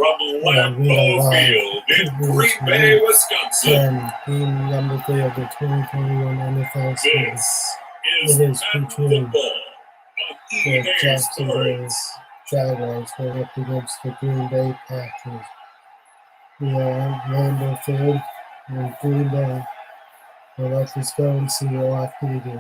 from Lambeau Field in Green Bay, Wisconsin. Game number 3 of the 2021 NFL season. This is Penn featuring football on the EA Jacksonville Sports. Jaguars going up against the Green Bay Packers. We are at Lambeau Field in Green Bay. So let's just go and see what after we do.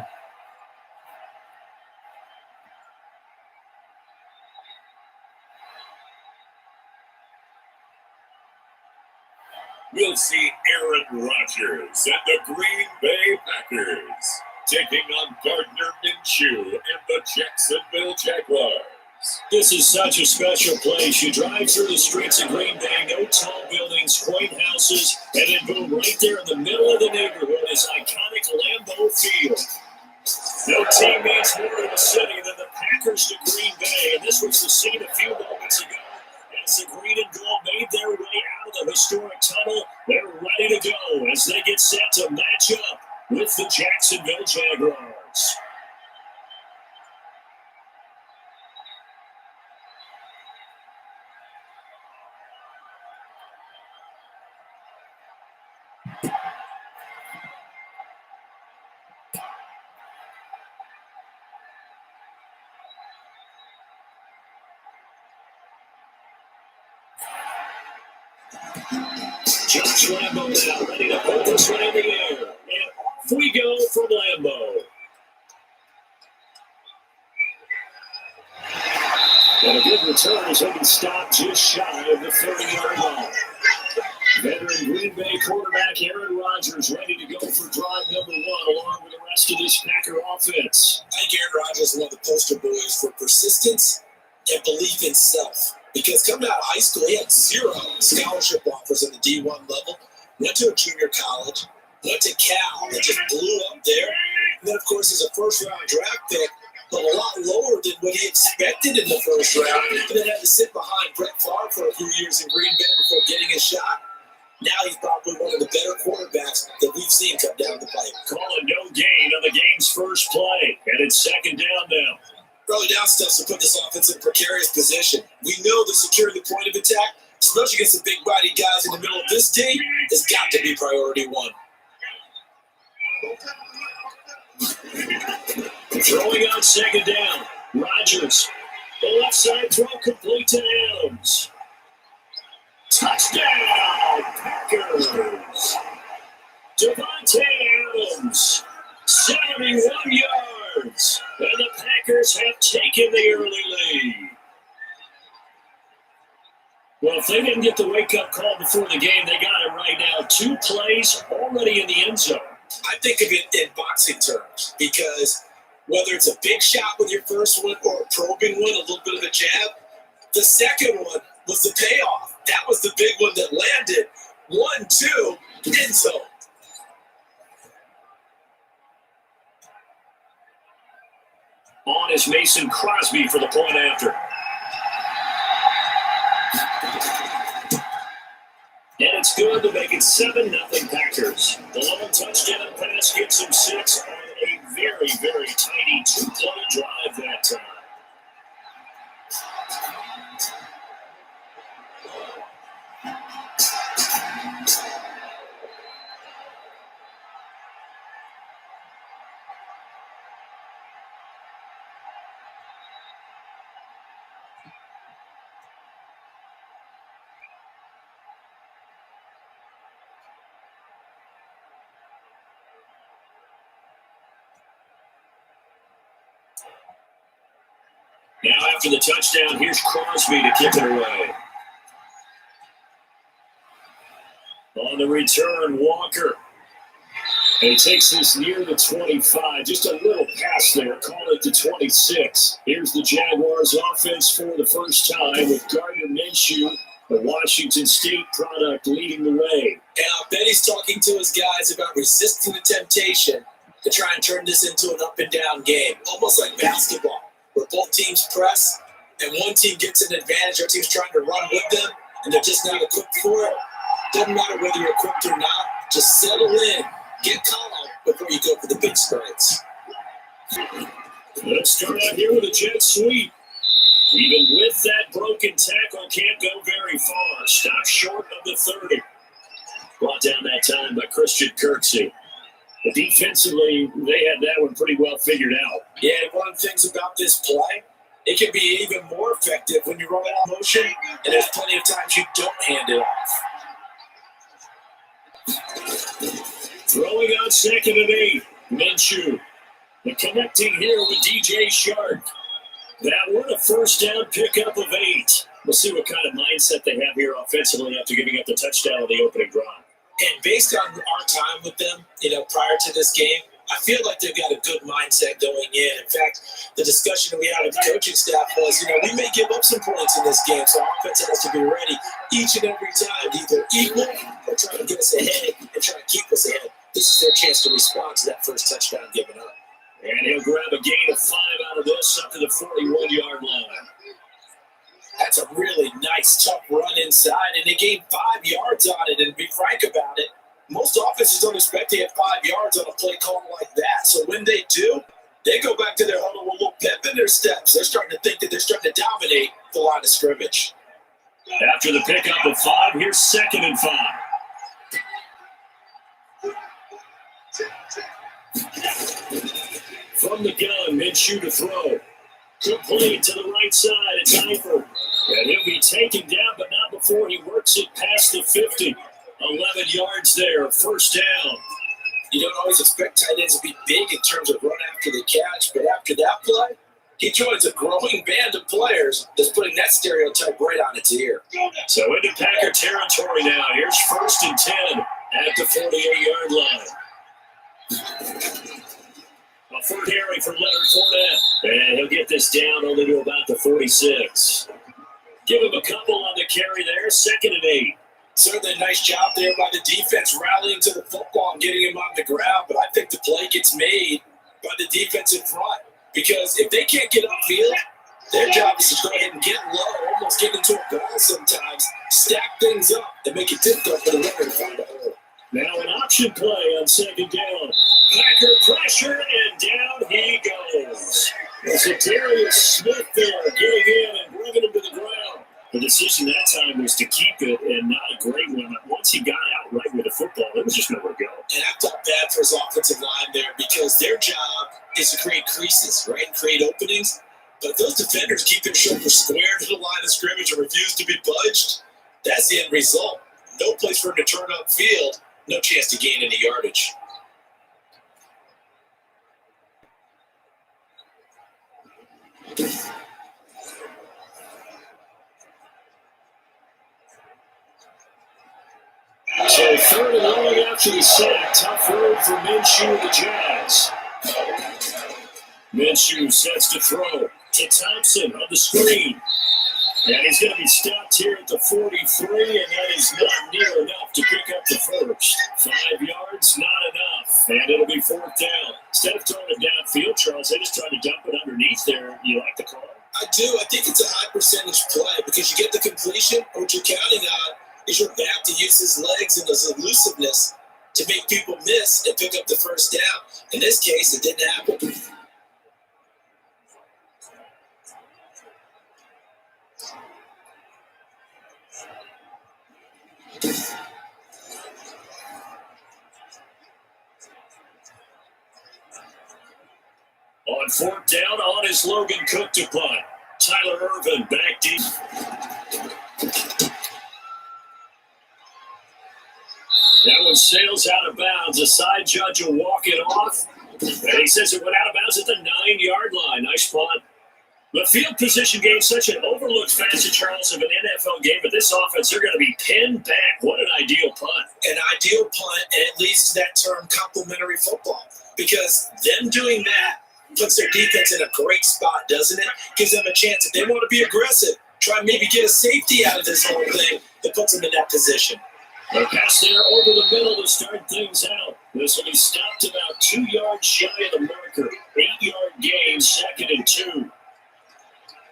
We'll see Aaron Rodgers and the Green Bay Packers taking on Gardner Minshew and the Jacksonville Jaguars. This is such a special place. You drive through the streets of Green Bay, no tall buildings, quaint houses, and then boom, right there in the middle of the neighborhood is iconic Lambeau Field. No team means more to the city than the Packers to Green Bay, and this was the scene a few moments ago. As the green and gold made their way out of the historic tunnel, they're ready to go as they get set to match up with the Jacksonville Jaguars. Josh Lambeau now ready to put this one in the air. And off we go from Lambeau. And a good return as he can stop just shy of the 30-yard line. Veteran Green Bay quarterback Aaron Rodgers ready to go for drive number 1 along with the rest of this Packer offense. I think Aaron Rodgers is one of the poster boys for persistence and belief in self. Because coming out of high school, he had 0 scholarship offers on the D1 level, went to a junior college, went to Cal, and just blew up there. And then, of course, as a first-round draft pick, but a lot lower than what he expected in the first round, and then had to sit behind Brett Favre for a few years in Green Bay before getting a shot. Now he's probably one of the better quarterbacks that we've seen come down the pipe. Calling no gain on the game's first play, and it's second down now. Early down stuff to put this offense in a precarious position. We know that securing the point of attack, especially against the big body guys in the middle of this team, has got to be priority 1. Throwing on second down. Rodgers. The left side throw complete to Adams. Touchdown, Packers. Devontae Adams. 71 yards. And the Packers have taken the early lead. Well, if they didn't get the wake-up call before the game, they got it right now. 2 plays already in the end zone. I think of it in boxing terms because whether it's a big shot with your first one or a probing one, a little bit of a jab, the second one was the payoff. That was the big one that landed. 1-2, end zone. On is Mason Crosby for the point after. And it's good to make it 7-0 Packers. The long touchdown pass gets him 6 on a very, very tiny 2-play drive that time. Now after the touchdown, here's Crosby to kick it away. On the return, Walker. And he takes this near the 25. Just a little pass there. Call it the 26. Here's the Jaguars offense for the first time with Gardner Minshew, the Washington State product, leading the way. And I'll bet he's talking to his guys about resisting the temptation to try and turn this into an up-and-down game. Almost like basketball, where both teams press and one team gets an advantage, our team's trying to run with them, and they're just not equipped for it. Doesn't matter whether you're equipped or not. Just settle in, get calm before you go for the big strides. Let's start out here with a jet sweep. Even with that broken tackle, can't go very far. Stop short of the 30. Brought down that time by Christian Kirksey. But defensively, they had that one pretty well figured out. Yeah, one of the things about this play, it can be even more effective when you run out of motion, and there's plenty of times you don't hand it off. Throwing on 2nd and 8, Minshew. The connecting here with DJ Shark. That one a first down pickup of 8. We'll see what kind of mindset they have here offensively after giving up the touchdown on the opening drive. And based on our time with them, prior to this game, I feel like they've got a good mindset going in. In fact, the discussion we had with the coaching staff was, we may give up some points in this game, so our offense has to be ready each and every time to either equal or try to get us ahead and try to keep us ahead. This is their chance to respond to that first touchdown given up. And he'll grab a gain of 5 out of this up to the 41-yard line. That's a really nice, tough run inside, and they gained 5 yards on it. And to be frank about it, most offenses don't expect to hit 5 yards on a play call like that. So when they do, they go back to their huddle with a little pep in their steps. They're starting to think that they're starting to dominate the line of scrimmage. After the pickup of 5, here's 2nd and 5. From the gun, Minshew to throw. Complete to the right side. It's Eifert. And he'll be taken down, but not before he works it past the 50. 11 yards there, first down. You don't always expect tight ends to be big in terms of run after the catch, but after that play, he joins a growing band of players that's putting that stereotype right on its ear. So into Packer territory now. Here's 1st and 10 at the 48-yard line. A full carry from Leonard Fournette. And he'll get this down only to about the 46. Give him a couple on the carry there. 2nd and 8. Certainly a nice job there by the defense rallying to the football and getting him on the ground. But I think the play gets made by the defense in front. Because if they can't get upfield, their job is to go ahead and get low, almost get into a ball sometimes, stack things up, and make it difficult for the runner to find a hole. Now an option play on 2nd down. Packer pressure, and down he goes. It's Darius Smith there getting in and bringing him to the ground. The decision that time was to keep it, and not a great one. Once he got out right with the football, there was just nowhere to go. And I felt bad for his offensive line there because their job is to create creases, right, and create openings. But if those defenders keep their shoulders square to the line of scrimmage and refuse to be budged, that's the end result. No place for him to turn upfield, no chance to gain any yardage. So 3rd and long after the sack. Tough road for Minshew and the Jags. Minshew sets to throw to Thompson on the screen. And he's going to be stopped here at the 43, and that is not near enough to pick up the first. 5 yards, not enough. And it'll be 4th down. Instead of throwing it downfield, Charles, they just tried to dump it underneath there. You like the call? I do. I think it's a high percentage play because you get the completion, or what you're counting on is your back to use his legs and his elusiveness to make people miss and pick up the first down. In this case, it didn't happen. On 4th down, on is Logan Cook to punt. Tyler Irvin back deep. That one sails out of bounds. A side judge will walk it off. And he says it went out of bounds at the 9-yard line. Nice punt. The field position game, such an overlooked facet, Charles, of an NFL game. But this offense, they're going to be pinned back. What an ideal punt. An ideal punt, and it leads to that term complementary football. Because them doing that puts their defense in a great spot, doesn't it? Gives them a chance. If they want to be aggressive, try and maybe get a safety out of this whole thing that puts them in that position. A pass there over the middle to start things out. This will be stopped about 2 yards shy of the marker. 8-yard gain, 2nd and 2.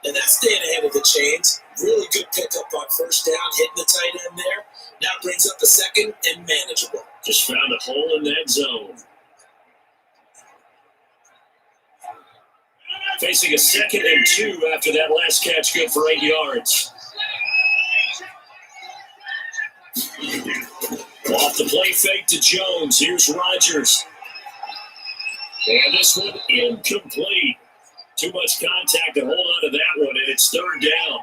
And that's staying ahead of the chains. Really good pickup on first down, hitting the tight end there. Now brings up the 2nd and manageable. Just found a hole in that zone. Facing a 2nd and 2 after that last catch, good for 8 yards. Off the play fake to Jones. Here's Rodgers. And this one incomplete. Too much contact to hold on to that one, and it's 3rd down.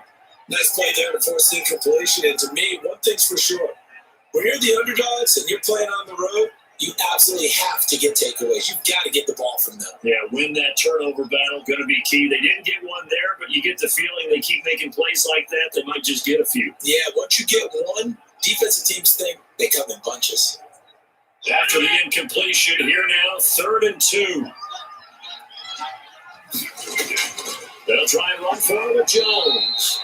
Nice play there to force the incompletion. And to me, one thing's for sure. When you're the underdogs and you're playing on the road, you absolutely have to get takeaways. You've got to get the ball from them. Yeah, win that turnover battle, going to be key. They didn't get one there, but you get the feeling they keep making plays like that, they might just get a few. Yeah, once you get one, defensive teams think they come in bunches. After the incompletion, here now, 3rd and 2. They'll try and run forward with Jones.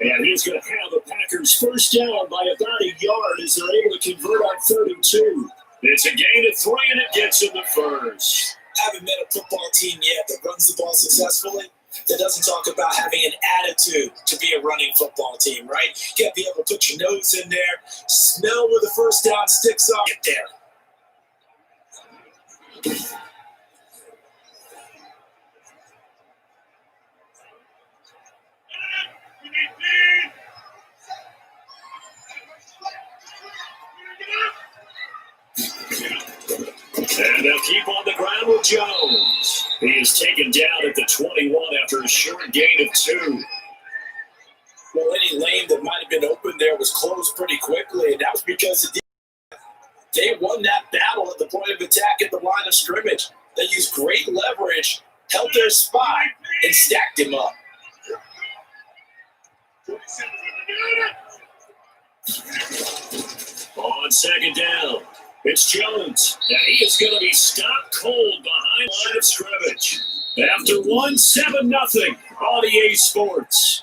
And he's going to have the Packers first down by about a yard as they're able to convert on 32. It's a gain of 3, and it gets in the first. I haven't met a football team yet that runs the ball successfully that doesn't talk about having an attitude to be a running football team, right? You got to be able to put your nose in there, smell where the first down sticks are, get there. And they'll keep on the ground with Jones. He is taken down at the 21 after a short gain of 2. Well, any lane that might have been open there was closed pretty quickly, and that was because they won that battle at the point of attack at the line of scrimmage. They used great leverage, held their spot, and stacked him up. On 2nd down, it's Jones. Now he is going to be stopped cold behind the line of scrimmage. After 7-0 on EA Sports.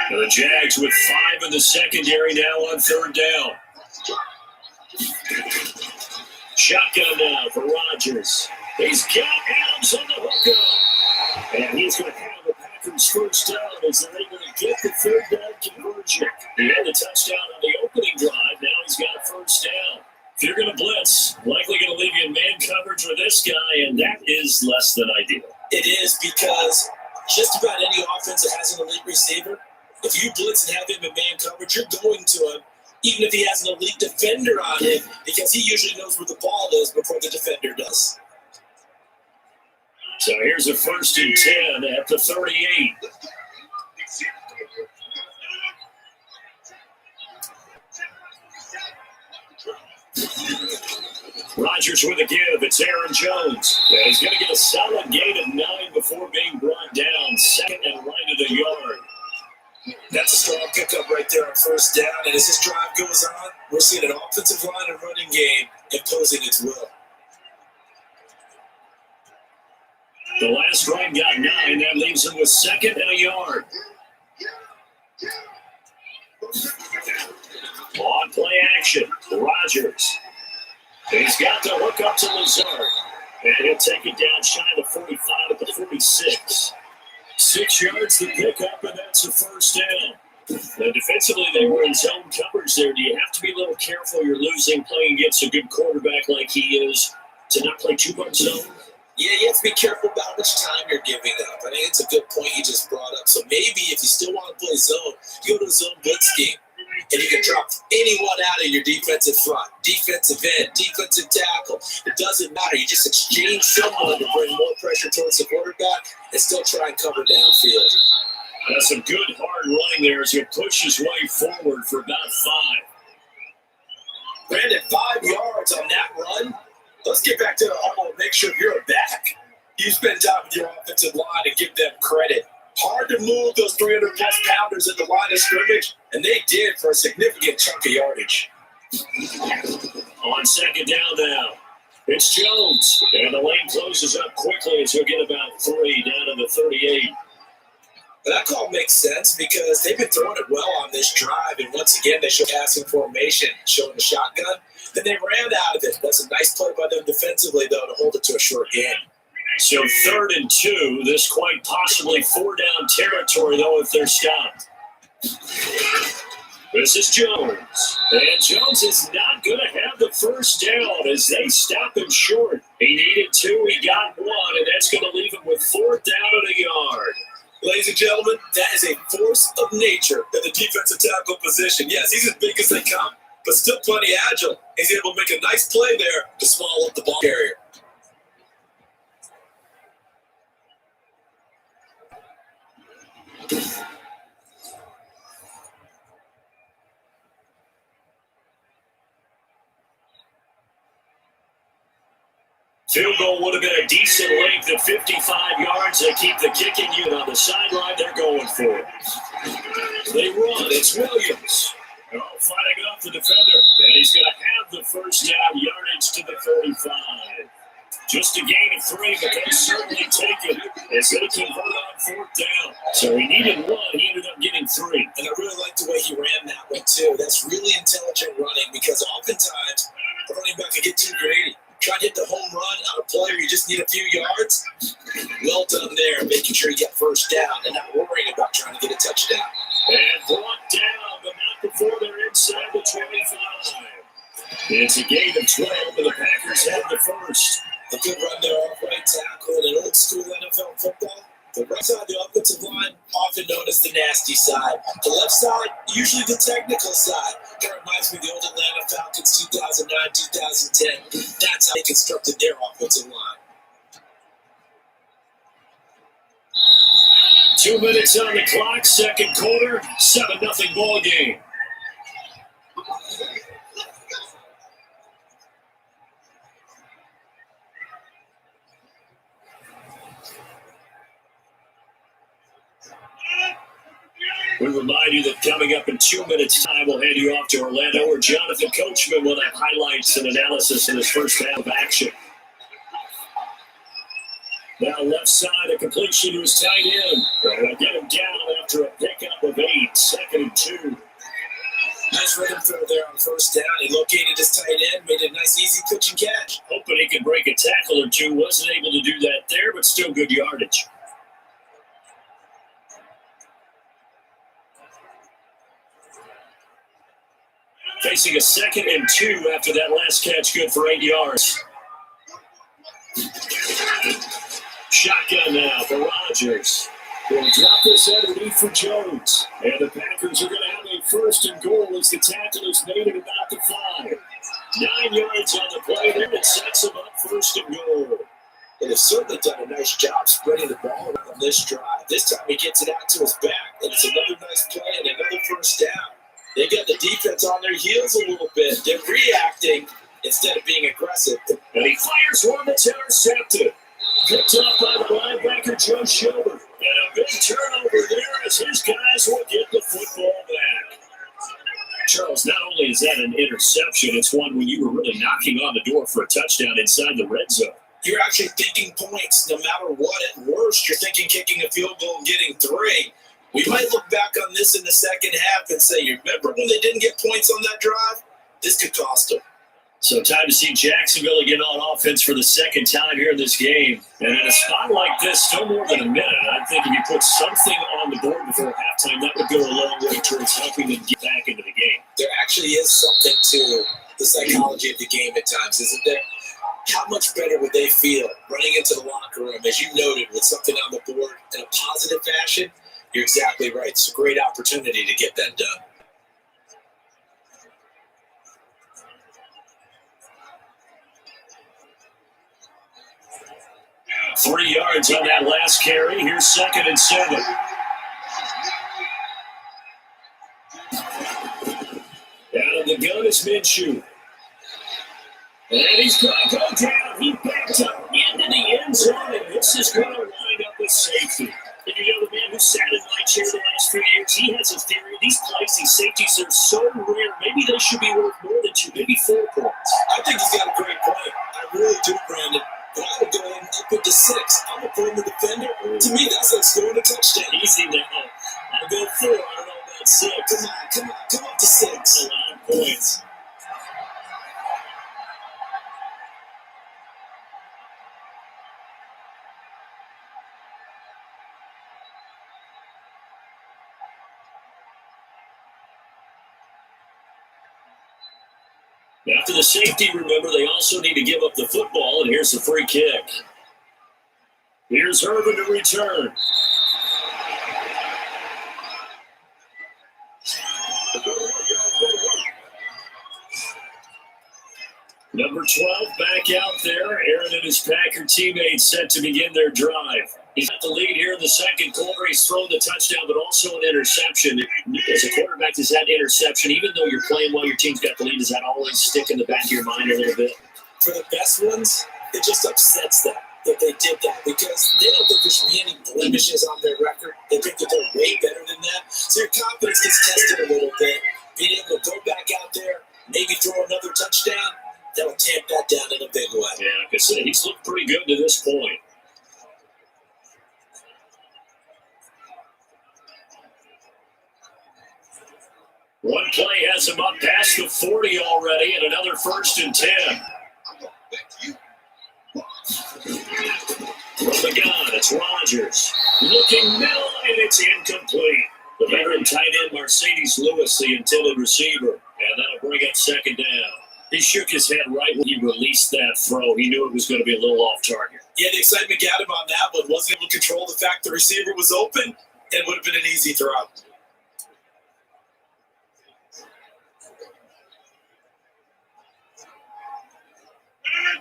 And the Jags with 5 in the secondary now on 3rd down. Shotgun now for Rodgers. He's got Adams on the hookup. And he's going to have the Packers first down as they're able to get the 3rd down conversion. He had the touchdown on the opening drive. Now he's got a first down. If you're going to blitz, likely going to leave you in man coverage with this guy, and that is less than ideal. It is because just about any offense that has an elite receiver, if you blitz and have him in man coverage, you're going to him, even if he has an elite defender on him, because he usually knows where the ball is before the defender does. So here's a 1st and 10 at the 38. Rodgers with a give. It's Aaron Jones. Yeah, he's going to get a solid gain of 9 before being brought down. 2nd and right of the yard. That's a strong pickup right there on 1st down. And as this drive goes on, we're seeing an offensive line and running game imposing its will. The last drive got 9. That leaves him with 2nd and a yard. On play action, Rodgers. He's got the hook up to Lazard. And he'll take it down shy of the 45 at the 46. 6 yards to pick up, and that's a first down. Now, defensively, they were in zone coverage there. Do you have to be a little careful? You're losing playing against a good quarterback like he is to not play too much zone? Yeah, you have to be careful about how much time you're giving up. I think it's a good point you just brought up. So maybe if you still want to play zone, you go to a zone blitz scheme. And you can drop anyone out of your defensive front, defensive end, defensive tackle. It doesn't matter. You just exchange someone to bring more pressure towards the quarterback and still try and cover downfield. That's some good hard running there as he pushes his way forward for about 5. Brandon, 5 yards on that run. Let's get back to the huddle and make sure you're back. You spend time with your offensive line and give them credit. Hard to move those 300-plus pounders at the line of scrimmage, and they did for a significant chunk of yardage. On 2nd down now, it's Jones. And the lane closes up quickly as he'll get about 3 down to the 38. But that call makes sense because they've been throwing it well on this drive, and once again, they show passing formation, showing the shotgun. Then they ran out of it. That's a nice play by them defensively, though, to hold it to a short gain. So 3rd and 2, this quite possibly 4-down territory, though, if they're stopped. This is Jones. And Jones is not going to have the first down as they stop him short. He needed 2, he got 1, and that's going to leave him with 4th down and a yard. Ladies and gentlemen, that is a force of nature in the defensive tackle position. Yes, he's as big as they come, but still plenty agile. He's able to make a nice play there to swallow up the ball carrier. Field goal would have been a decent length at 55 yards. They keep the kicking unit on the sideline. They're going for it. They run. It's Williams. Oh, fighting off the defender. And he's going to have the first down, yardage to the 35. Just a gain of 3, but they certainly take it as they convert on 4th down. So he needed 1. He ended up getting 3. And I really like the way he ran that one, too. That's really intelligent running because oftentimes the running back can get too greedy. Try to hit the home run on a play where you just need a few yards. Well done there, making sure you get first down and not worrying about trying to get a touchdown. And brought down, but not before they're inside the 25. It's a gain of 12, and the Packers have the first. A good run there off right tackle in an old school NFL football. The right side of the offensive line, often known as the nasty side. The left side, usually the technical side. That reminds me of the old Atlanta Falcons 2009-2010. That's how they constructed their offensive line. 2 minutes on the clock, second quarter, 7-0 ball game. We remind you that coming up in 2 minutes' time, we'll hand you off to Orlando, where Jonathan Coachman will have highlights and analysis in his first half of action. Now left side, a completion to his tight end. They'll get him down after a pickup of 8, 2nd and 2. Nice rhythm throw there on first down. He located his tight end, made a nice easy pitch and catch. Hoping he could break a tackle or two. Wasn't able to do that there, but still good yardage. Facing a 2nd and 2 after that last catch, good for 8 yards. Shotgun now for Rodgers. They'll drop this underneath for Jones. And the Packers are going to have a 1st and goal as the tackle is made at about the 5. 9 yards on the play there. It sets them up 1st and goal. And they've certainly done a nice job spreading the ball around on this drive. This time he gets it out to his back, and it's another nice play and another 1st down. They got the defense on their heels a little bit. They're reacting instead of being aggressive. And he fires one that's intercepted. Picked up by the linebacker, Joe Schilber. And a big turnover there as his guys will get the football back. Charles, not only is that an interception, it's one when you were really knocking on the door for a touchdown inside the red zone. You're actually thinking points no matter what. At worst, you're thinking kicking a field goal and getting 3. We might look back on this in the second half and say, you remember when they didn't get points on that drive? This could cost them. So time to see Jacksonville again on offense for the second time here in this game. And in a spot like this, still more than a minute. I think if you put something on the board before halftime, that would go a long way towards helping them get back into the game. There actually is something to the psychology of the game at times, isn't there? How much better would they feel running into the locker room, as you noted, with something on the board in a positive fashion? You're exactly right. It's a great opportunity to get that done. Three yards on that last carry. Here's 2nd and 7. Out of the gun is Minshew. And he's going to go down. He backed up into the end zone, and this is going to wind up with safety. And you know, the man who sat in my chair the last few years, he has a theory. These plays, these safeties are so rare. Maybe they should be worth more than 2, maybe 4 points. I think he's got a great point. I really do, Brandon. But I would go in up into 6. I'm a former defender. To me, that's like scoring a touchdown. Easy now. I'll go 4. I don't know about 6. Come up to 6. A lot of points. After the safety, remember, they also need to give up the football, and here's the free kick. Here's Irvin to return. Number 12 back out there. Aaron and his Packer teammates set to begin their drive. He's got the lead here in the second quarter. He's thrown the touchdown, but also an interception. As a quarterback, does that interception, even though you're playing while your team's got the lead, does that always stick in the back of your mind a little bit? For the best ones, it just upsets them that they did that because they don't think there should be any blemishes on their record. They think that they're way better than that. So your confidence gets tested a little bit. Being able to go back out there, maybe throw another touchdown, that'll tamp that down in a big way. Yeah, like I said, he's looked pretty good to this point. One play has him up past the 40 already, and another 1st and 10. From the gun, it's Rodgers. Looking middle, and it's incomplete. The veteran tight end, Mercedes Lewis, the intended receiver. And that'll bring up 2nd down. He shook his head right when he released that throw. He knew it was going to be a little off target. Yeah, the excitement got him on that one. Wasn't able to control the fact the receiver was open. It would have been an easy throw.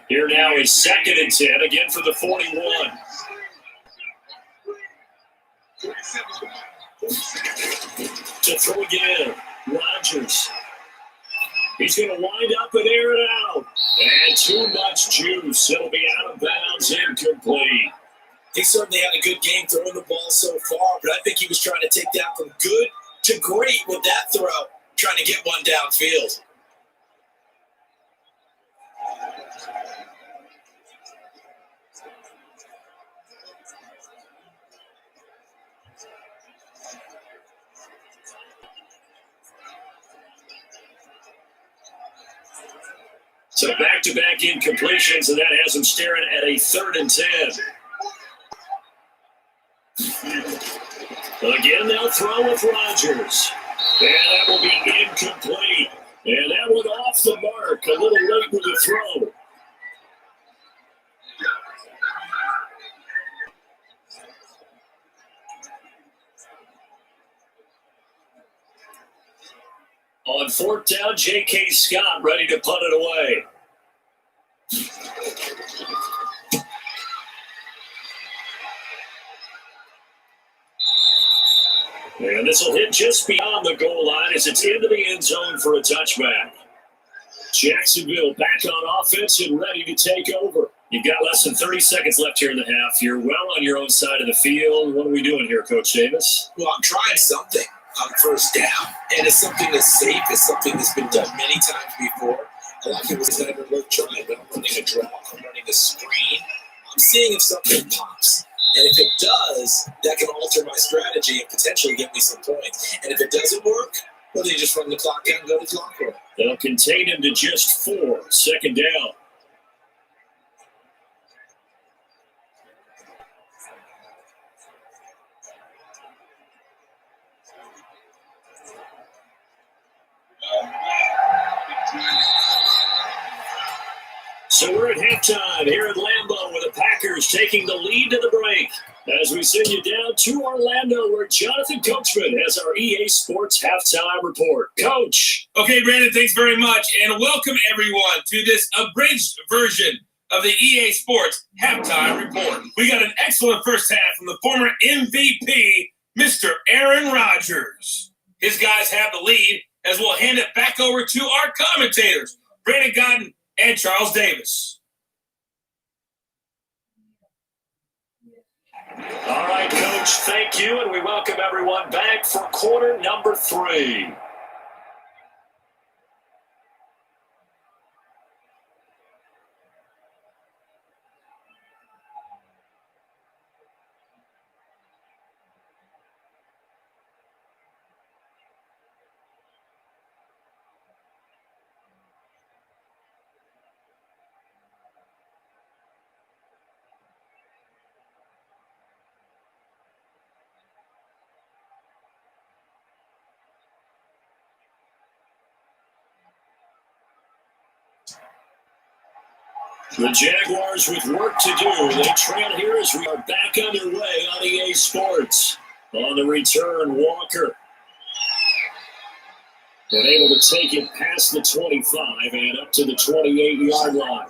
Here now is 2nd and 10, again for the 41. To throw again, Rodgers. He's going to wind up and air it out. And too much juice. It'll be out of bounds, incomplete. He certainly had a good game throwing the ball so far, but I think he was trying to take that from good to great with that throw, trying to get one downfield. So back-to-back incompletions, and that has him staring at a 3rd and 10. Again, they'll throw with Rodgers. And that will be incomplete. And that one off the mark, a little late with the throw. On 4th down, J.K. Scott ready to punt it away. And this will hit just beyond the goal line as it's into the end zone for a touchback. Jacksonville back on offense and ready to take over. You've got less than 30 seconds left here in the half. You're well on your own side of the field. What are we doing here, Coach Davis? Well, I'm trying something on 1st down, and it's something that's safe. It's something that's been done many times before. A lot of people say never worth trying, but I'm running a draw, I'm running a screen. I'm seeing if something pops. And if it does, that can alter my strategy and potentially get me some points. And if it doesn't work, well, they just run the clock out and go to the clock roll. They'll contain him to just 4. 2nd down. So we're at halftime here at Lambeau with the Packers taking the lead to the break. As we send you down to Orlando where Jonathan Coachman has our EA Sports Halftime Report. Coach. Okay, Brandon, thanks very much. And welcome everyone to this abridged version of the EA Sports Halftime Report. We got an excellent first half from the former MVP, Mr. Aaron Rodgers. His guys have the lead as we'll hand it back over to our commentators, Brandon Godden and Charles Davis. All right, Coach, thank you, and we welcome everyone back for quarter number 3. The Jaguars with work to do. They trail here as we are back underway on EA Sports. On the return, Walker. Been able to take it past the 25 and up to the 28-yard line.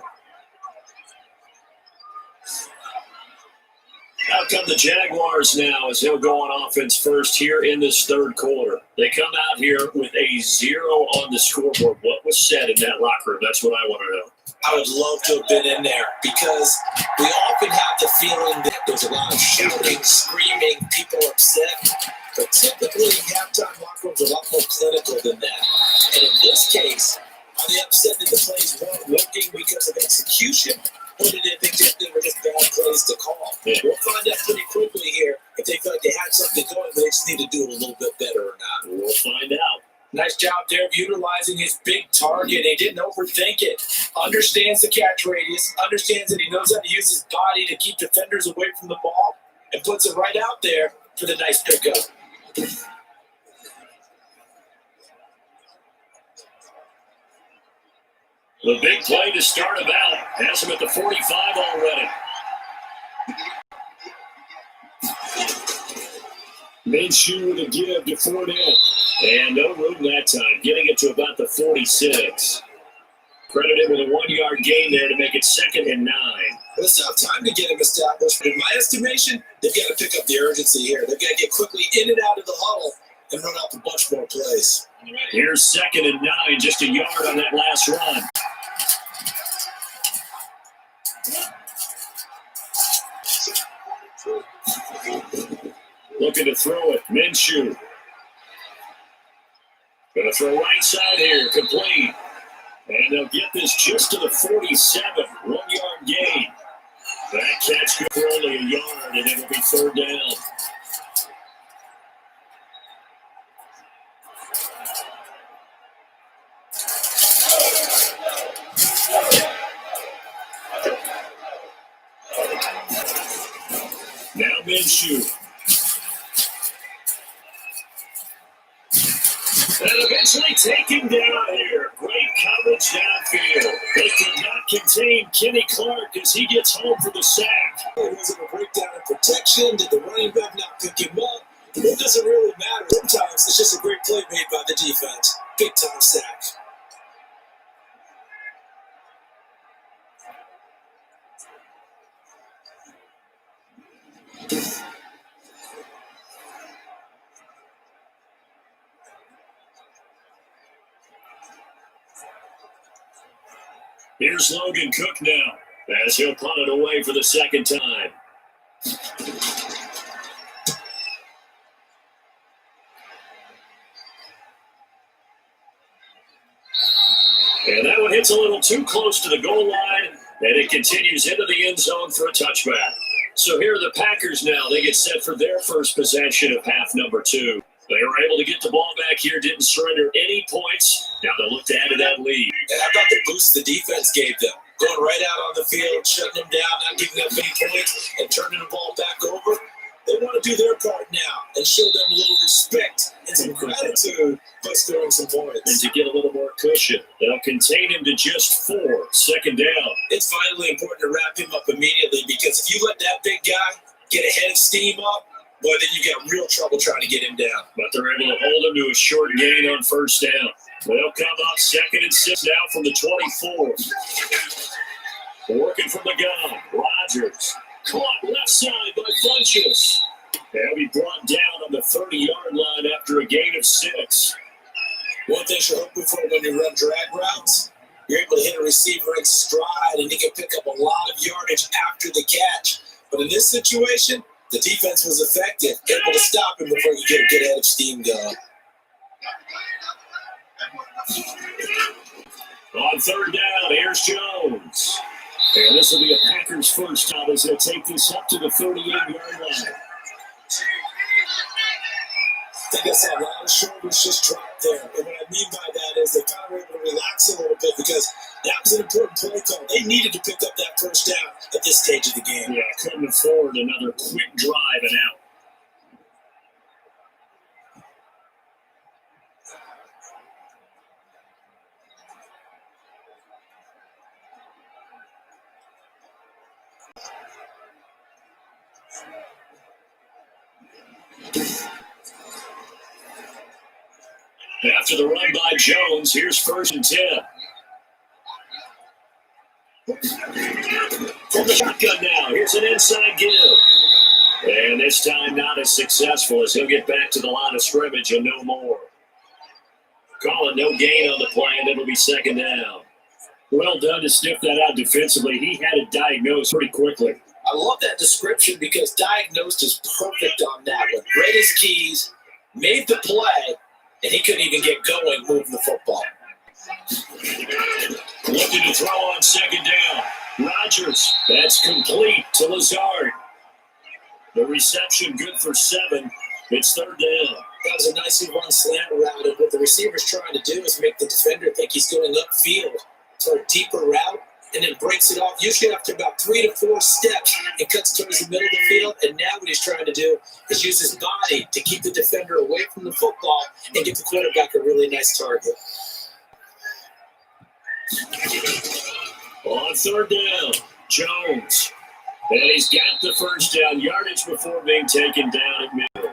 Out come the Jaguars now as he'll go on offense first here in this third quarter. They come out here with a 0 on the scoreboard. What was said in that locker room? That's what I want to know. I would love to have been in there because we often have the feeling that there's a lot of shouting, screaming, people upset. But typically, halftime locker rooms are a lot more clinical than that. And in this case, are they upset that the plays weren't working because of execution? Or did they think that they were just bad plays to call? Yeah. We'll find out pretty quickly here if they feel like they had something going, but they just need to do it a little bit better or not. We'll find out. Nice job there of utilizing his big target. He didn't overthink it. Understands the catch radius. Understands that he knows how to use his body to keep defenders away from the ball. And puts it right out there for the nice pickup. The big play to start him out. Has him at the 45 already. Minshew with a give to Fournette. And no room that time. Getting it to about the 46. Credited with a 1-yard gain there to make it 2nd and 9. Well, it's not time to get him established. But in my estimation, they've got to pick up the urgency here. They've got to get quickly in and out of the huddle and run off a bunch more plays. Here's 2nd and 9, just a yard on that last run. Looking to throw it. Minshew. Going to throw right side here. Complete. And they'll get this just to the 47. 1-yard gain. That catch good for only a yard, and it'll be 3rd down. Now Minshew. And eventually taken down here. Great coverage downfield. They could not contain Kenny Clark as he gets home for the sack. Was it a breakdown in protection? Did the running back not pick him up? It doesn't really matter. Sometimes it's just a great play made by the defense. Big time sack. Here's Logan Cook now as he'll punt it away for the 2nd time. And that one hits a little too close to the goal line, and it continues into the end zone for a touchback. So here are the Packers now. They get set for their first possession of half number 2. They were able to get the ball back here, didn't surrender any points. Now they'll look to add to that lead. And how about the boost the defense gave them? Going right out on the field, shutting them down, not giving up any points, and turning the ball back over. They want to do their part now and show them a little respect and some gratitude by scoring some points. And to get a little more cushion, they'll contain him to just 4. 2nd down. It's vitally important to wrap him up immediately because if you let that big guy get a head of steam up, boy, then you got real trouble trying to get him down. But they're able to hold him to a short gain on 1st down. They'll come up 2nd and 6 now from the 24. Working from the gun, Rodgers. Caught left side by Funchess. They'll be brought down on the 30-yard line after a gain of 6. One thing you're hoping for when you run drag routes, you're able to hit a receiver in stride and he can pick up a lot of yardage after the catch. But in this situation, the defense was effective, able to stop him before you get a good head of steam going. On 3rd down, here's Jones. And this will be a Packers first time as they take this up to the 38-yard line. I think I saw a lot of shoulders just drop there. And what I mean by that is they kind of were able to relax a little bit because that was an important play call. They needed to pick up that first down at this stage of the game. Yeah, couldn't afford another quick drive and out. After the run by Jones, here's 1st and 10. From the shotgun now, here's an inside give. And this time not as successful as he'll get back to the line of scrimmage and no more. Calling no gain on the play, and it'll be 2nd down. Well done to sniff that out defensively. He had it diagnosed pretty quickly. I love that description because diagnosed is perfect on that one. Read his keys, made the play, and he couldn't even get going moving the football. Looking to throw on 2nd down. Rodgers, that's complete to Lazard. The reception good for 7. It's 3rd down. That was a nicely run slant route, and what the receiver's trying to do is make the defender think he's going upfield for a deeper route, and then breaks it off, usually after about 3 to 4 steps, and cuts towards the middle of the field. And now what he's trying to do is use his body to keep the defender away from the football and get the quarterback a really nice target. On 3rd down, Jones. And he's got the 1st down yardage before being taken down at middle.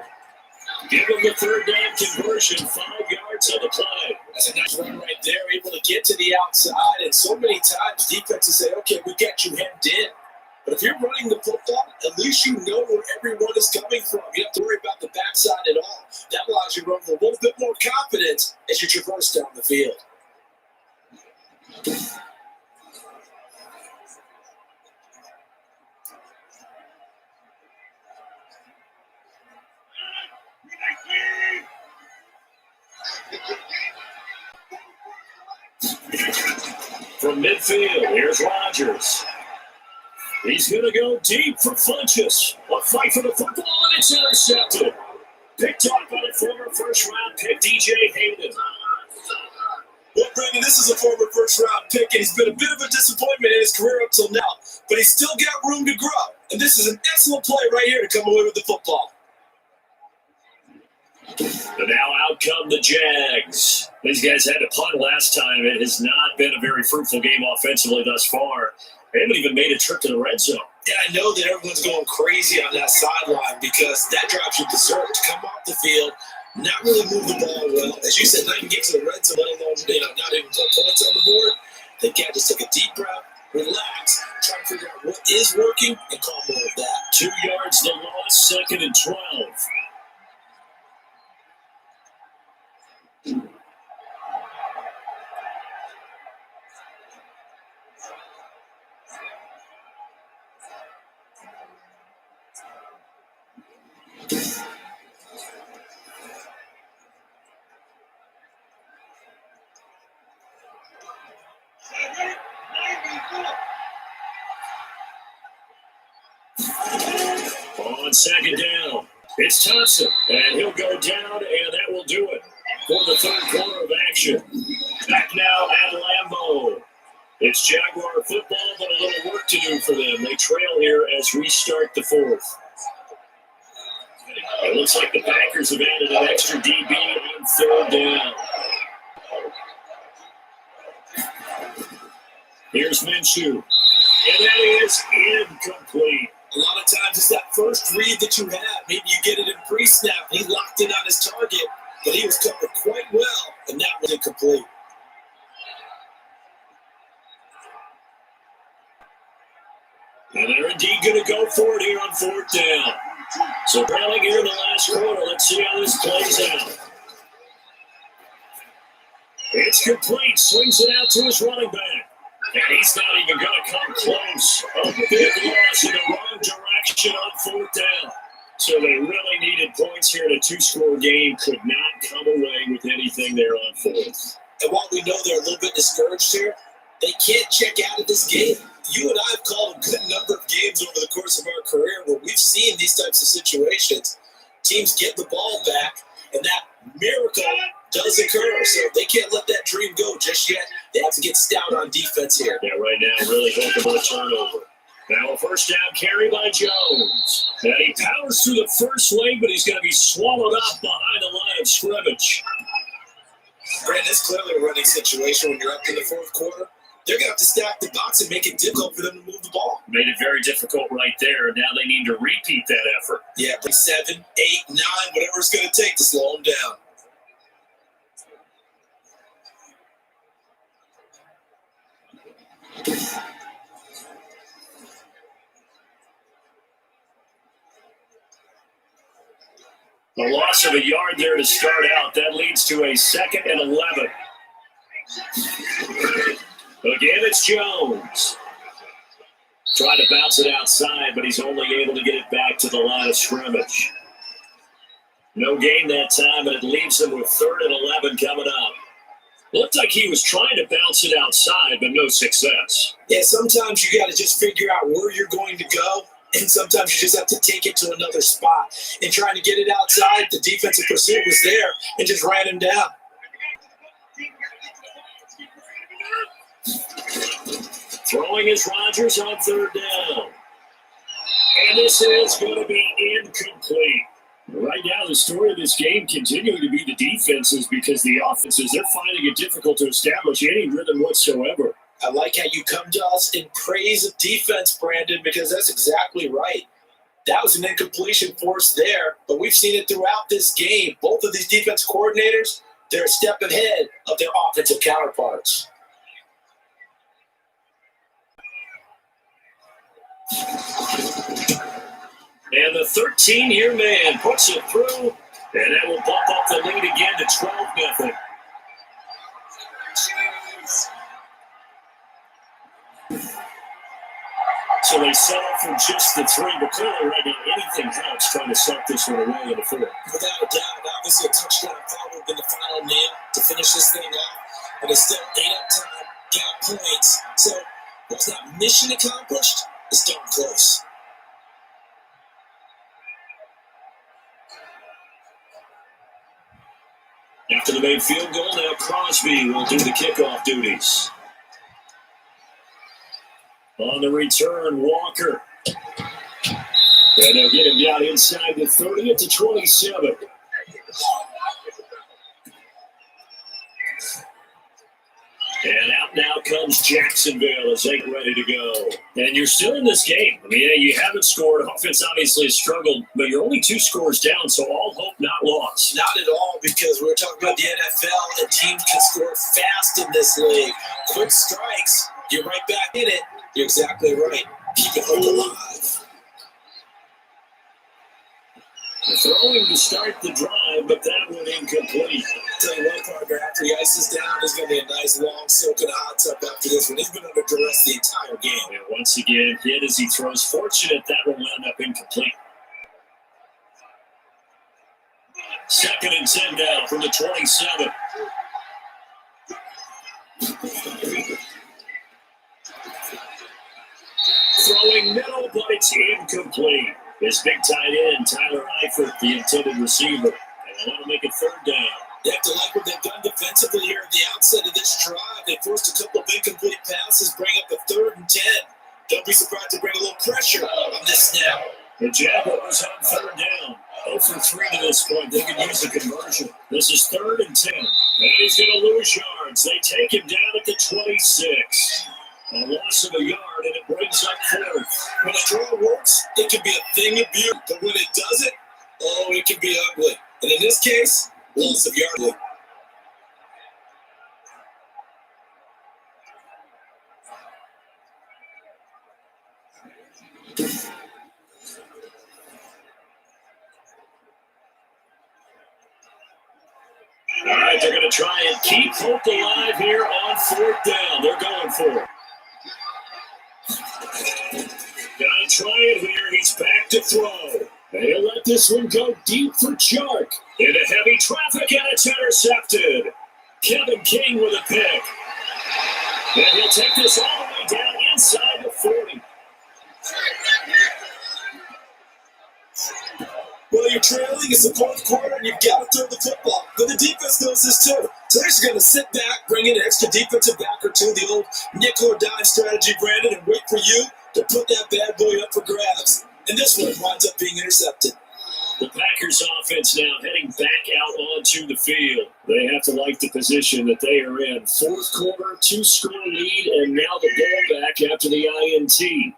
Give him the 3rd down conversion, 5 yards on the play. That's a nice run right there, able to get to the outside. And so many times defenses say, okay, we got you hemmed in. But if you're running the football, at least you know where everyone is coming from. You don't have to worry about the backside at all. That allows you to run with a little bit more confidence as you traverse down the field. From midfield, here's Rodgers. He's going to go deep for Funchess. A fight for the football, and it's intercepted. Picked up by the former 1st-round pick, DJ Hayden. Well, Brandon, this is a former 1st-round pick, and he's been a bit of a disappointment in his career up till now. But he's still got room to grow. And this is an excellent play right here to come away with the football. And now out come the Jags. These guys had to punt last time. It has not been a very fruitful game offensively thus far. They haven't even made a trip to the red zone. And I know that everyone's going crazy on that sideline because that drives you berserk to come off the field, not really move the ball well. As you said, not even get to the red zone, let alone not even put points on the board. They can't just take a deep breath, relax, try to figure out what is working, and call more of that. 2 yards the loss, 2nd and 12. On 2nd down, it's Thompson, and he'll go down, and that will do it for the 3rd quarter of action. Back now at Lambeau. It's Jaguar football, but a little work to do for them. They trail here as we start the 4th. It looks like the Packers have added an extra DB on 3rd down. Here's Minshew, and that is incomplete. A lot of times it's that first read that you have. Maybe you get it in pre-snap. He locked in on his target, but he was covered quite well, and that was incomplete. And they're indeed going to go for it here on 4th down. So trailing here in the last quarter. Let's see how this plays out. It's complete. Swings it out to his running back. And he's not even going to come close. A big loss in the wrong direction on 4th down. So they really needed points here in a 2-score game. Could not come away with anything there on 4th. And while we know they're a little bit discouraged here, they can't check out of this game. You and I have called a good number of games over the course of our career where we've seen these types of situations. Teams get the ball back, and that miracle does occur. So they can't let that dream go just yet. They have to get stout on defense here. Yeah, right now, really hoping for a turnover. Now a 1st down carry by Jones. And he powers through the first lane, but he's going to be swallowed up behind the line of scrimmage. Brandon, it's clearly a running situation when you're up in the 4th quarter. They're going to have to stack the box and make it difficult for them to move the ball. Made it very difficult right there. Now they need to repeat that effort. Yeah, 7, 8, 9, whatever it's going to take to slow them down. A loss of a yard there to start out. That leads to a 2nd and 11. Again, it's Jones. Trying to bounce it outside, but he's only able to get it back to the line of scrimmage. No gain that time, and it leaves him with 3rd and 11 coming up. Looked like he was trying to bounce it outside, but no success. Yeah, sometimes you got to just figure out where you're going to go, and sometimes you just have to take it to another spot. And trying to get it outside, the defensive pursuit was there and just ran him down. Throwing is Rodgers on 3rd down. And this is going to be incomplete. Right now, the story of this game continuing to be the defenses, because the offenses, they're finding it difficult to establish any rhythm whatsoever. I like how you come to us in praise of defense, Brandon, because that's exactly right. That was an incompletion force there, but we've seen it throughout this game. Both of these defense coordinators, they're a step ahead of their offensive counterparts. And the 13-year man puts it through, and that will bump up the lead again to 12-0. So they settle for just the 3, but clearly right now anything helps trying to suck this one away in the 4th. Without a doubt, obviously a touchdown probably would have been the final nail to finish this thing off, but it's still 8 up time, got points. So it's not mission accomplished, it's darn close. After the made field goal, now Crosby will do the kickoff duties. On the return, Walker. And they'll get him down inside the 30 at the 27. And out now comes Jacksonville as they get ready to go. And you're still in this game. I mean, you haven't scored. Offense obviously has struggled, but you're only 2 scores down, so all hope not lost. Not at all, because we're talking about the NFL, and teams can score fast in this league. Quick strikes, you're right back in it. You're exactly right. Keep it hope alive. The throwing to start the drive, but that one incomplete. Tell you what, partner, after the ice is down, there's going to be a nice long soaking hot tub after this one. He's been under duress the entire game. And once again, hit as he throws. Fortunate that one wound up incomplete. 2nd and 10 down from the 27. Throwing middle, but it's incomplete. His big tight end, Tyler Eifert, the intended receiver. And they want to make it 3rd down. You have to like what they've done defensively here at the outset of this drive. They forced a couple of incomplete passes, bring up a 3rd and 10. Don't be surprised to bring a little pressure on this snap. The Jaguars on 3rd down. 0 for 3 to this point. They could use a conversion. This is 3rd and 10. And he's going to lose yards. They take him down at the 26. A loss of a yard, and it brings up 4th. When a draw works, it can be a thing of beauty. But when it doesn't, oh, it can be ugly. And in this case, loss of yardage. All right, they're going to try and keep hope alive here on 4th down. They're going for it. Gotta try it here. He's back to throw. They'll let this one go deep for Chark. Into heavy traffic, and it's intercepted. Kevin King with a pick. And he'll take this all the way down inside the 40. Well, you're trailing. It's the 4th quarter, and you've got to throw the football. But the defense knows this too. So they're just going to sit back, bring in an extra defensive back or two, the old nickel or dime strategy, Brandon, and wait for you to put that bad boy up for grabs. And this one winds up being intercepted. The Packers offense now heading back out onto the field. They have to like the position that they are in. 4th quarter, 2-score lead, and now the ball back after the INT.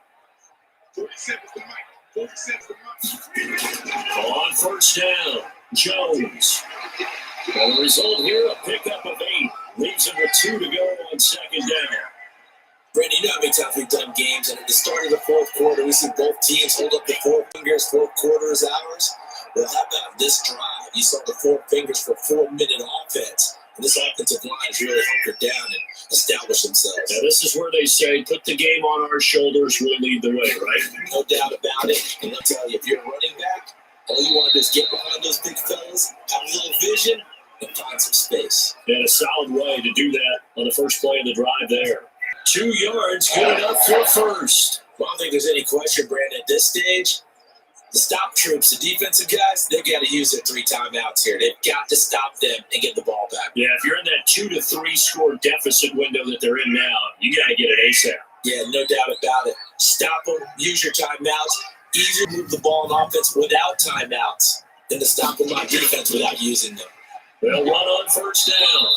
On 1st down, Jones. And the result here, a pickup of 8. Leaves him with 2 to go on 2nd down. Brandon, you know how many times we've done games, and at the start of the 4th quarter, we see both teams hold up the 4th fingers, 4th quarter is ours. Well, how about this drive? You saw the 4 fingers for 4-minute offense. And this offensive line has really hunkered down and established themselves. Now, this is where they say, put the game on our shoulders, we'll lead the way, right? No doubt about it. And I'll tell you, if you're a running back, all you want to do is get behind those big fellas, have a little vision, and find some space. And a solid way to do that on the first play of the drive there. 2 yards, good enough for first. Well, I don't think there's any question, Brandon, at this stage, the stop troops, the defensive guys, they've got to use their 3 timeouts here. They've got to stop them and get the ball back. Yeah, if you're in that 2 to 3 score deficit window that they're in now, you got to get it ASAP. Yeah, no doubt about it. Stop them, use your timeouts. Easier to move the ball on offense without timeouts than to stop them on defense without using them. They'll run on first down.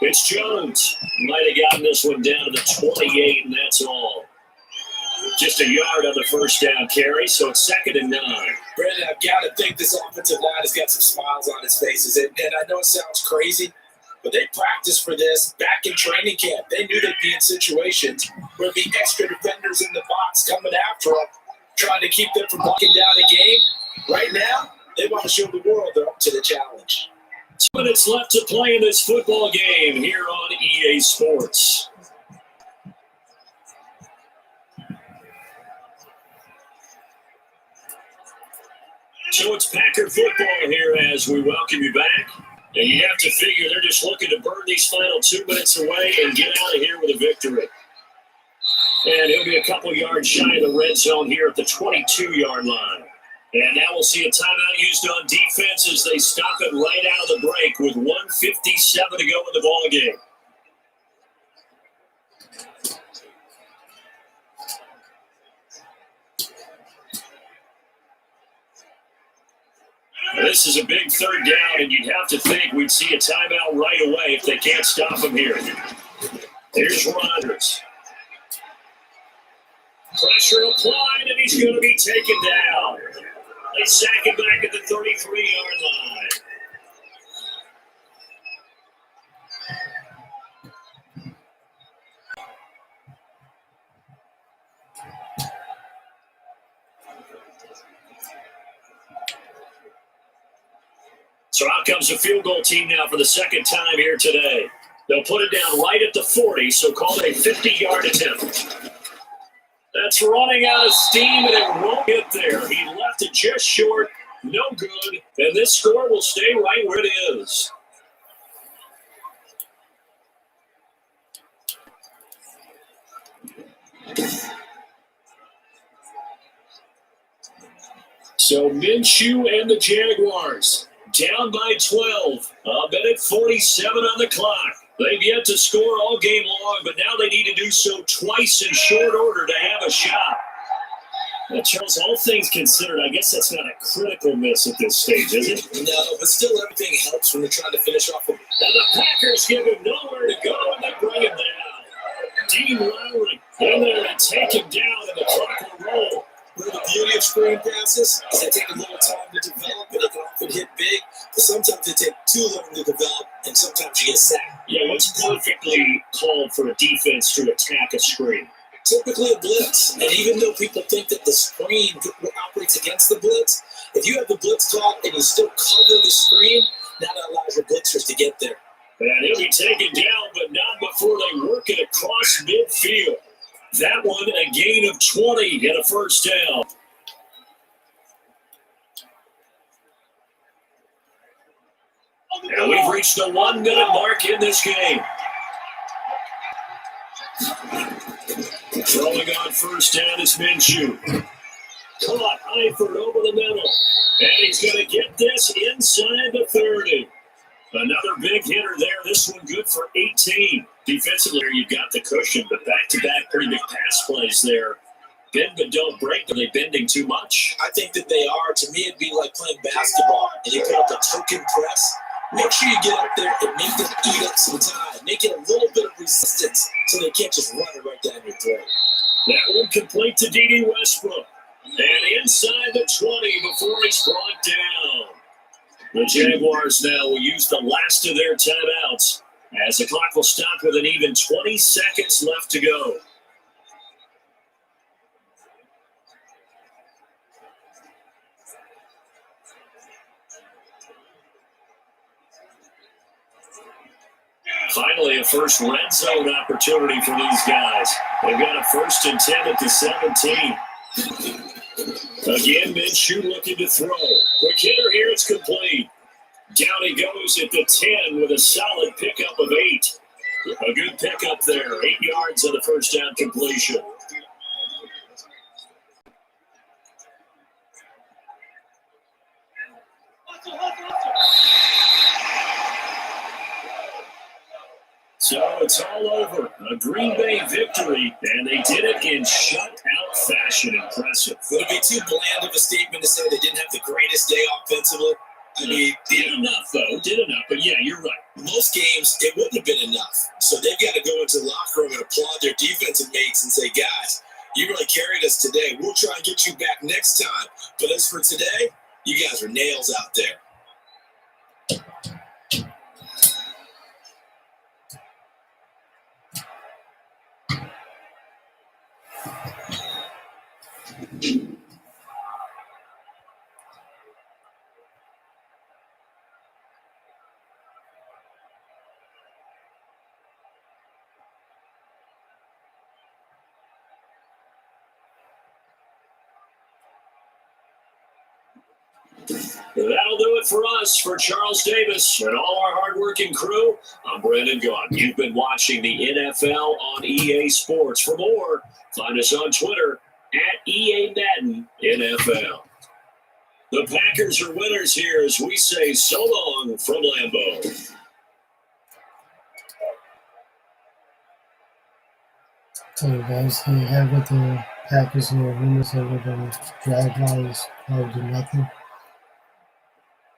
It's Jones. Might have gotten this one down to the 28, and that's all. Just a yard on the first down carry, so it's 2nd and 9. Brandon, I've got to think this offensive line has got some smiles on its faces. And I know it sounds crazy, but they practiced for this back in training camp. They knew they'd be in situations where there'd be extra defenders in the box coming after them, trying to keep them from locking down a game. Right now, they want to show the world they're up to the challenge. 2 minutes left to play in this football game here on EA Sports. So it's Packer football here as we welcome you back. And you have to figure they're just looking to burn these final 2 minutes away and get out of here with a victory. And he'll be a couple yards shy of the red zone here at the 22-yard line. And now we'll see a timeout used on defense as they stop it right out of the break with 1:57 to go in the ball game. This is a big 3rd down, and you'd have to think we'd see a timeout right away if they can't stop him here. Here's Rodgers. Pressure applied, and he's going to be taken down. They sack him back at the 33-yard line. So out comes the field goal team now for the 2nd time here today. They'll put it down right at the 40, so call it a 50-yard attempt. That's running out of steam, and it won't get there. He left it just short, no good, and this score will stay right where it is. So Minshew and the Jaguars down by 12. A minute 47 on the clock. They've yet to score all game long, but now they need to do so twice in short order to have a shot. Well, Charles, all things considered, I guess that's not a critical miss at this stage, is it? No, but still everything helps when they're trying to finish off. And the Packers give him nowhere to go, and they bring him down. Dean Lowry in there to take him down, and the clock will roll. Well, the beauty of screen passes is they take a little time to develop, and they can often hit big, but sometimes they take too long to develop, and sometimes you get sacked. Yeah, what's perfectly called for a defense to attack a screen? Typically a blitz, and even though people think that the screen operates against the blitz, if you have the blitz call and you still cover the screen, now that allows your blitzers to get there. And he'll be taken down, but not before they work it across midfield. That one, a gain of 20 and a first down. And we've reached the 1 minute mark in this game. Throwing on first down is Minshew. Caught Eifert over the middle. And he's going to get this inside the 30. Another big hitter there. This one good for 18. Defensively, you've got the cushion, but back-to-back pretty big pass plays there. Bend but don't break. Are they bending too much? I think that they are. To me, it'd be like playing basketball, and you put up a token press. Make sure you get up there and make them eat up some time. Make it a little bit of resistance so they can't just run it right down your throat. That one complete to D.D. Westbrook. And inside the 20 before he's brought down. The Jaguars now will use the last of their timeouts as the clock will stop with an even 20 seconds left to go. Finally, a first red zone opportunity for these guys. They've got a 1st and 10 at the 17. Again, Minshew looking to throw. Quick hitter here, it's complete. Down he goes at the 10 with a solid pickup of 8. A good pickup there, 8 yards on the first down completion. So it's all over. A Green Bay victory, and they did it in shutout fashion. Impressive. Would it be too bland of a statement to say they didn't have the greatest day offensively? I mean, did enough, though. Did enough. But, yeah, you're right. Most games, it wouldn't have been enough. So they've got to go into the locker room and applaud their defensive mates and say, guys, you really carried us today. We'll try and get you back next time. But as for today, you guys are nails out there. That'll do it for us. For Charles Davis and all our hardworking crew, I'm Brandon Gaughan. You've been watching the NFL on EA Sports. For more, find us on Twitter at EA Madden NFL. The Packers are winners here as we say so long from Lambeau. So guys, you have with the Packers and the winners over the Jaguars, 12-0.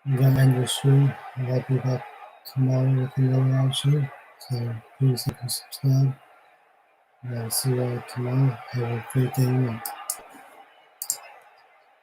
I'm going to end your stream. I'll be back tomorrow with another live stream. So please like and subscribe. And I'll see you all tomorrow. Have a great day.